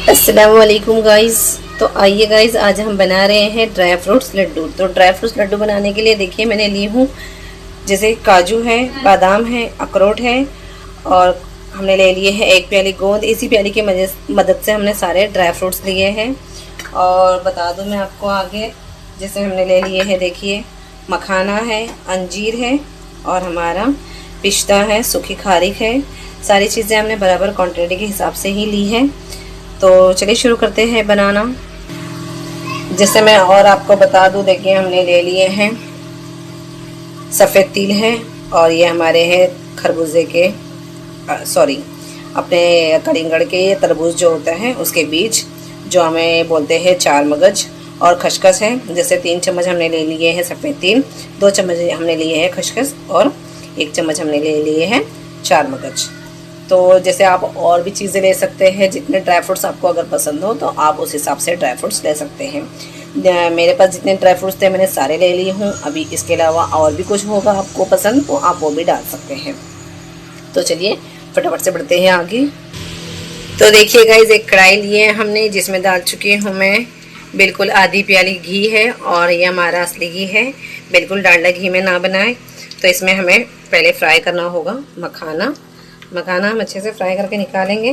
अस्सलाम वालेकुम गाइस। तो आइए गाइस, आज हम बना रहे हैं ड्राई फ्रूट्स लड्डू। तो ड्राई फ्रूट्स लड्डू बनाने के लिए देखिए मैंने ली हूँ जैसे काजू है, बादाम है, अखरोट है और हमने ले लिए हैं 1 प्याली गोंद। इसी प्याली की मदद से हमने सारे ड्राई फ्रूट्स लिए हैं। और बता दूं मैं आपको आगे, जैसे हमने ले लिए हैं देखिए मखाना है, अंजीर है और हमारा पिस्ता है, सूखी खारिक है। सारी चीज़ें हमने बराबर क्वांटिटी के हिसाब से ही ली है। तो चलिए शुरू करते हैं बनाना। जैसे मैं और आपको बता दूं, देखिए हमने ले लिए हैं सफ़ेद तिल है और ये हमारे हैं खरबूजे के अपने कलिंगड़ के, ये तरबूज जो होता है उसके बीज, जो हमें बोलते हैं 4 मगज। और खसखस है, जैसे 3 चम्मच हमने ले लिए हैं सफ़ेद तिल, 2 चम्मच हमने लिए हैं खसखस और 1 चम्मच हमने ले लिए हैं 4 मगज। तो जैसे आप और भी चीज़ें ले सकते हैं, जितने ड्राई फ्रूट्स आपको अगर पसंद हो तो आप उस हिसाब से ड्राई फ्रूट्स ले सकते हैं। मेरे पास जितने ड्राई फ्रूट्स थे मैंने सारे ले लिए हूँ। अभी इसके अलावा और भी कुछ होगा आपको पसंद तो आप वो भी डाल सकते हैं। तो चलिए फटाफट से बढ़ते हैं आगे। तो देखिए गाइस, एक कढ़ाई लिए हैं हमने, जिसमें डाल चुकी हूँ मैं बिल्कुल आधी प्याली घी है और ये हमारा असली घी है, बिल्कुल डालडा घी में ना बनाए। तो इसमें हमें पहले फ्राई करना होगा मखाना हम अच्छे से फ्राई करके निकालेंगे।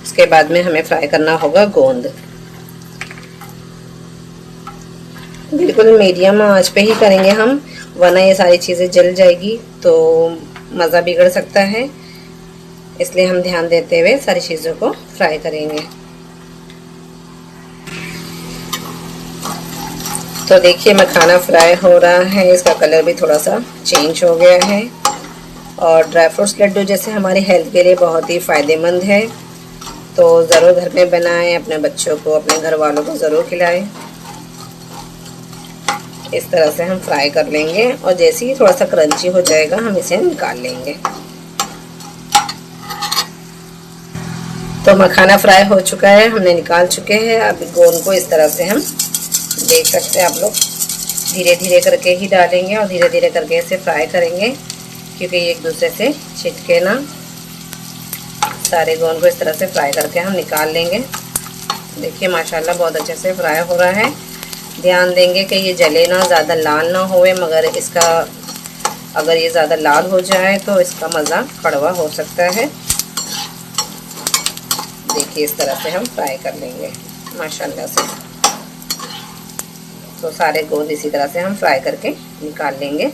उसके बाद में हमें फ्राई करना होगा गोंद। बिल्कुल मीडियम आंच पे ही करेंगे हम, वरना ये सारी चीज़ें जल जाएगी तो मज़ा बिगड़ सकता है। इसलिए हम ध्यान देते हुए सारी चीज़ों को फ्राई करेंगे। तो देखिए मखाना फ्राई हो रहा है, इसका कलर भी थोड़ा सा चेंज हो गया है। और ड्राई फ्रूट्स लड्डू जैसे हमारी हेल्थ के लिए बहुत ही फ़ायदेमंद है, तो ज़रूर घर में बनाएं, अपने बच्चों को, अपने घर वालों को ज़रूर खिलाएं। इस तरह से हम फ्राई कर लेंगे और जैसे ही थोड़ा सा क्रंची हो जाएगा हम इसे निकाल लेंगे। तो मखाना फ्राई हो चुका है, हमने निकाल चुके हैं। अब गोंद को इस तरह से हम देख सकते हैं, आप लोग धीरे धीरे करके ही डालेंगे और धीरे धीरे करके इसे फ्राई करेंगे, क्योंकि ये एक दूसरे से चिटके ना। सारे गोंद को इस तरह से फ्राई करके हम निकाल लेंगे। देखिए माशाल्लाह बहुत अच्छे से फ्राई हो रहा है। ध्यान देंगे कि ये जले ना, ज़्यादा लाल ना होए, मगर इसका अगर ये ज़्यादा लाल हो जाए तो इसका मज़ा कड़वा हो सकता है। देखिए इस तरह से हम फ्राई कर लेंगे माशाल्लाह से। तो सारे गोंद इसी तरह से हम फ्राई करके निकाल लेंगे।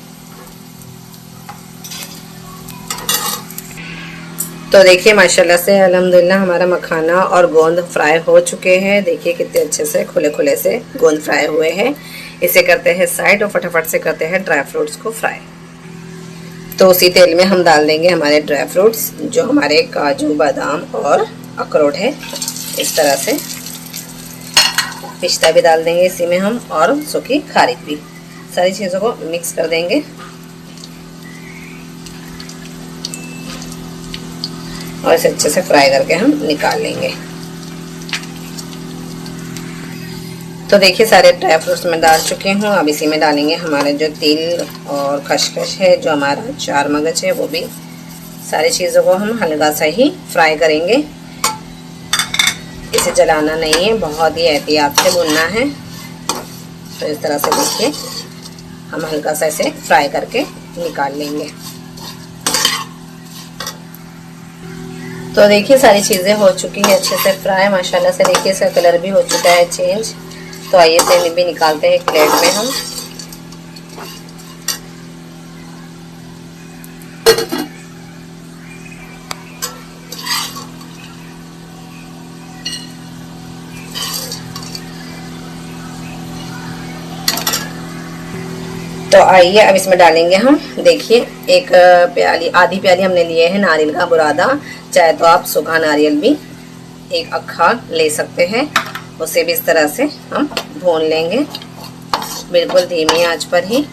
तो देखिए माशाल्लाह से अल्हम्दुलिल्लाह हमारा मखाना और गोंद फ्राई हो चुके हैं। देखिए कितने अच्छे से खुले खुले से गोंद फ्राई हुए हैं। इसे करते हैं साइड और फटाफट से करते हैं ड्राई फ्रूट्स को फ्राई। तो उसी तेल में हम डाल देंगे हमारे ड्राई फ्रूट्स, जो हमारे काजू, बादाम और अखरोट है। इस तरह से पिस्ता भी डाल देंगे इसी में हम, और सूखी खारिक भी। सारी चीज़ों को मिक्स कर देंगे और इसे अच्छे से फ्राई करके हम निकाल लेंगे। तो देखिए सारे ड्राई फ्रूट्स मैं डाल चुकी हूँ। अब इसी में डालेंगे हमारे जो तिल और खसखस है, जो हमारा 4 मगज है, वो भी। सारी चीज़ों को हम हल्का सा ही फ्राई करेंगे, इसे जलाना नहीं है, बहुत ही एहतियात से भूनना है। तो इस तरह से देखिए हम हल्का सा इसे फ्राई करके निकाल लेंगे। तो देखिए सारी चीज़ें हो चुकी है अच्छे से फ्राई माशाल्लाह से। देखिए इसका कलर भी हो चुका है चेंज। तो आइए इसे भी निकालते हैं एक प्लेट में हम। तो आइए अब इसमें डालेंगे हम, देखिए एक प्याली, आधी प्याली हमने लिए है नारियल का बुरादा। चाहे तो आप सूखा नारियल भी एक अक्खा ले सकते हैं। उसे भी इस तरह से हम भून लेंगे, बिल्कुल धीमी आंच पर ही।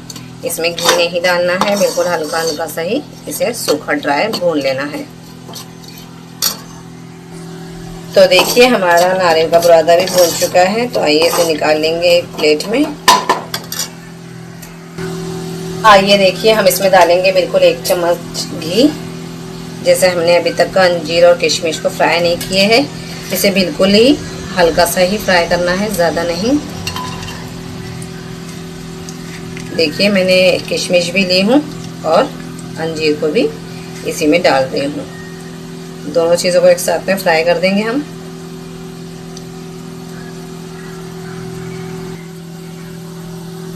इसमें घी नहीं डालना है, बिल्कुल हल्का हल्का सा ही इसे सूखा ड्राई भून लेना है। तो देखिए हमारा नारियल का बुरादा भी भून चुका है। तो आइए इसे निकाल लेंगे एक प्लेट में। आइए देखिए, हम इसमें डालेंगे बिल्कुल 1 चम्मच घी। जैसे हमने अभी तक अंजीर और किशमिश को फ्राई नहीं किए हैं, इसे बिल्कुल ही हल्का सा ही फ्राई करना है, ज़्यादा नहीं। देखिए मैंने किशमिश भी ली हूँ और अंजीर को भी इसी में डाल रही हूँ। दोनों चीज़ों को एक साथ में फ्राई कर देंगे हम।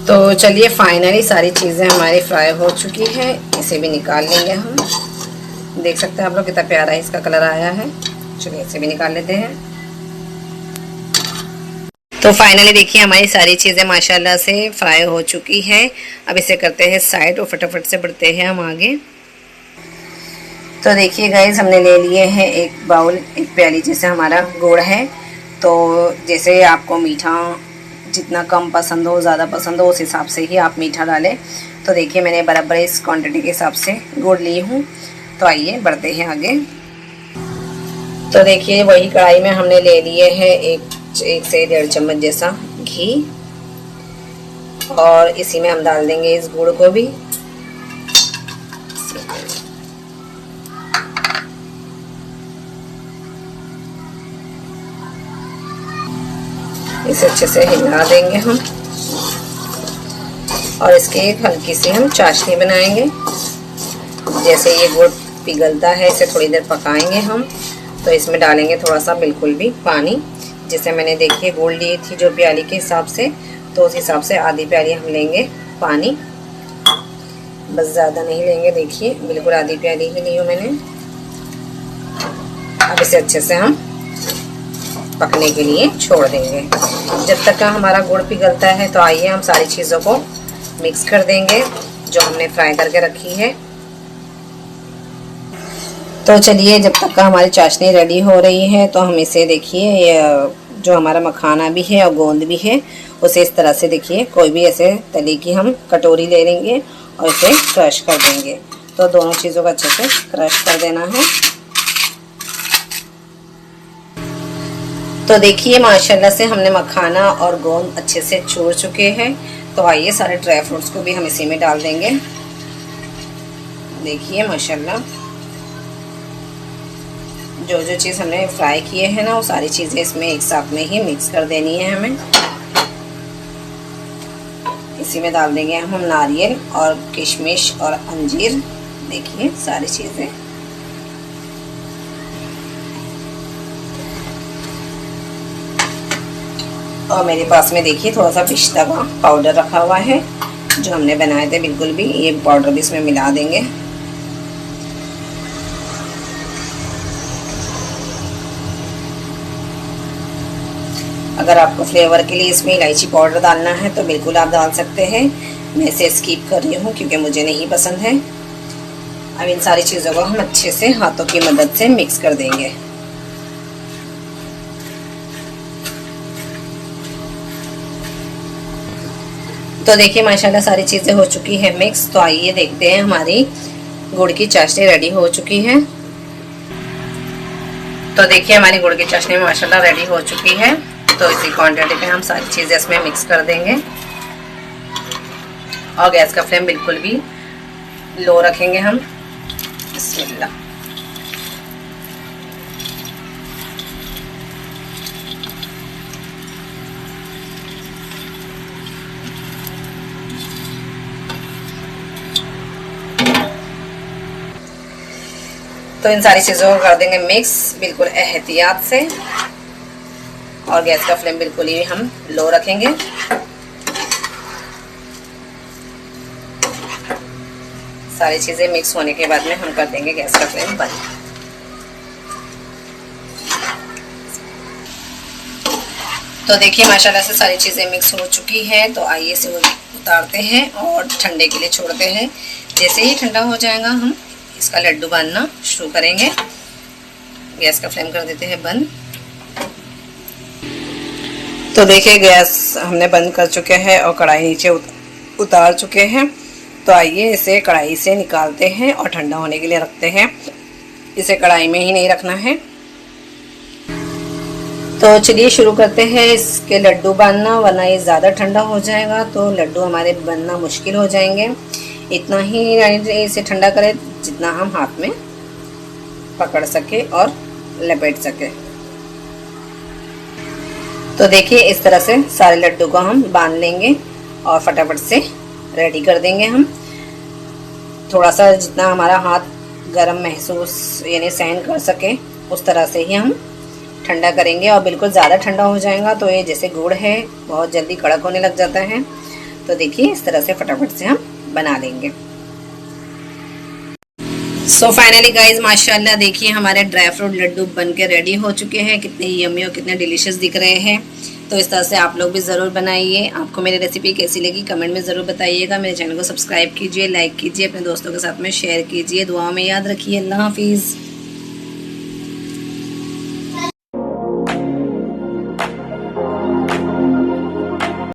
तो चलिए, फाइनली सारी चीज़ें हमारी फ्राई हो चुकी है, इसे भी निकाल लेंगे हम। देख सकते हैं आप लोग कितना प्यारा इसका कलर आया है। चलिए इसे भी निकाल लेते हैं। तो फाइनली देखिए, हमारी सारी चीज़ें माशाल्लाह से फ्राई हो चुकी है। अब इसे करते हैं साइड और फटाफट से बढ़ते हैं हम आगे। तो देखिए गाइस, हमने ले लिए हैं एक बाउल, एक प्याली जैसे हमारा गुड़ है। तो जैसे आपको मीठा जितना कम पसंद हो, ज़्यादा पसंद हो, उस हिसाब से ही आप मीठा डालें। तो देखिए मैंने बराबर इस क्वांटिटी के हिसाब से गुड़ ली हूँ। तो आइए बढ़ते हैं आगे। तो देखिए वही कढ़ाई में हमने ले लिए हैं एक से 1.5 चम्मच जैसा घी, और इसी में हम डाल देंगे इस गुड़ को भी। इसे अच्छे से हिला देंगे हम, और इसकी एक हल्की सी हम चाशनी बनाएंगे। जैसे ये गुड़ पिघलता है, इसे थोड़ी देर पकाएंगे हम। तो इसमें डालेंगे थोड़ा सा बिल्कुल भी पानी। जैसे मैंने देखिए गुड़ ली थी जो प्याली के हिसाब से, तो उस हिसाब से आधी प्याली हम लेंगे पानी, बस ज़्यादा नहीं लेंगे। देखिए बिल्कुल आधी प्याली ही ली हूँ मैंने। अब इसे अच्छे से हम पकने के लिए छोड़ देंगे जब तक का हमारा गुड़ पिघलता है। तो आइए हम सारी चीज़ों को मिक्स कर देंगे जो हमने फ्राई करके रखी है। तो चलिए, जब तक का हमारी चाशनी रेडी हो रही है, तो हम इसे देखिए जो हमारा मखाना भी है और गोंद भी है, उसे इस तरह से देखिए कोई भी ऐसे तले की हम कटोरी ले लेंगे और इसे क्रश कर देंगे। तो दोनों चीज़ों को अच्छे से क्रश कर देना है। तो देखिए माशाल्लाह से हमने मखाना और गोंद अच्छे से चूर चुके हैं। तो आइए सारे ड्राई फ्रूट्स को भी हम इसी में डाल देंगे। देखिए माशाल्लाह जो जो चीज़ हमने फ्राई किए हैं ना, वो सारी चीज़ें इसमें एक साथ में ही मिक्स कर देनी है हमें। इसी में डाल देंगे हम नारियल और किशमिश और अंजीर। देखिए सारी चीज़ें। और मेरे पास में देखिए थोड़ा सा पिस्ता का पाउडर रखा हुआ है जो हमने बनाए थे बिल्कुल भी, ये पाउडर भी इसमें मिला देंगे। अगर आपको फ्लेवर के लिए इसमें इलायची पाउडर डालना है तो बिल्कुल आप डाल सकते हैं। मैं इसे स्किप कर रही हूँ क्योंकि मुझे नहीं पसंद है। अब इन सारी चीज़ों को हम अच्छे से हाथों की मदद से मिक्स कर देंगे। तो देखिए माशाल्लाह सारी चीज़ें हो चुकी है मिक्स। तो आइए देखते हैं, हमारी गुड़ की चाशनी रेडी हो चुकी है। तो देखिए हमारी गुड़ की चाशनी माशाल्लाह रेडी हो चुकी है। तो इसी क्वांटिटी पे हम सारी चीज़ें इसमें मिक्स कर देंगे और गैस का फ्लेम बिल्कुल भी लो रखेंगे हम। बिस्मिल्लाह। तो इन सारी चीज़ों को कर देंगे मिक्स बिल्कुल एहतियात से, और गैस का फ्लेम बिल्कुल ही हम लो रखेंगे। सारी चीज़ें मिक्स होने के बाद में हम कर देंगे गैस का फ्लेम बंद। तो देखिए माशाल्लाह से सारी चीज़ें मिक्स हो चुकी है। तो आइए इसे उतारते हैं और ठंडे के लिए छोड़ते हैं। जैसे ही ठंडा हो जाएगा हम इसका लड्डू बांधना शुरू करेंगे। गैस का फ्लेम कर देते हैं बंद। तो देखिए गैस हमने बंद कर चुके हैं और कढ़ाई नीचे उतार चुके हैं। तो आइए इसे कढ़ाई से निकालते हैं और ठंडा होने के लिए रखते हैं। इसे कढ़ाई में ही नहीं रखना है। तो चलिए शुरू करते हैं इसके लड्डू बांधना, वरना ये ज़्यादा ठंडा हो जाएगा तो लड्डू हमारे बनना मुश्किल हो जाएंगे। इतना ही इसे ठंडा करें जितना हम हाथ में पकड़ सके और लपेट सके। तो देखिए इस तरह से सारे लड्डू को हम बांध लेंगे और फटाफट से रेडी कर देंगे हम। थोड़ा सा जितना हमारा हाथ गर्म महसूस यानी सहन कर सके उस तरह से ही हम ठंडा करेंगे। और बिल्कुल ज़्यादा ठंडा हो जाएगा तो ये जैसे गुड़ है बहुत जल्दी कड़क होने लग जाता है। तो देखिए इस तरह से फटाफट से हम बना लेंगे। सो फाइनली गाइज माशाल्लाह देखिए हमारे ड्राई फ्रूट लड्डू बन के रेडी हो चुके हैं। कितने यम्मी और कितने डिलीशियस दिख रहे हैं। तो इस तरह से आप लोग भी ज़रूर बनाइए। आपको मेरी रेसिपी कैसी लगी कमेंट में ज़रूर बताइएगा। मेरे चैनल को सब्सक्राइब कीजिए, लाइक कीजिए, अपने दोस्तों के साथ में शेयर कीजिए। दुआओं में याद रखिए। अल्लाह हाफिज़।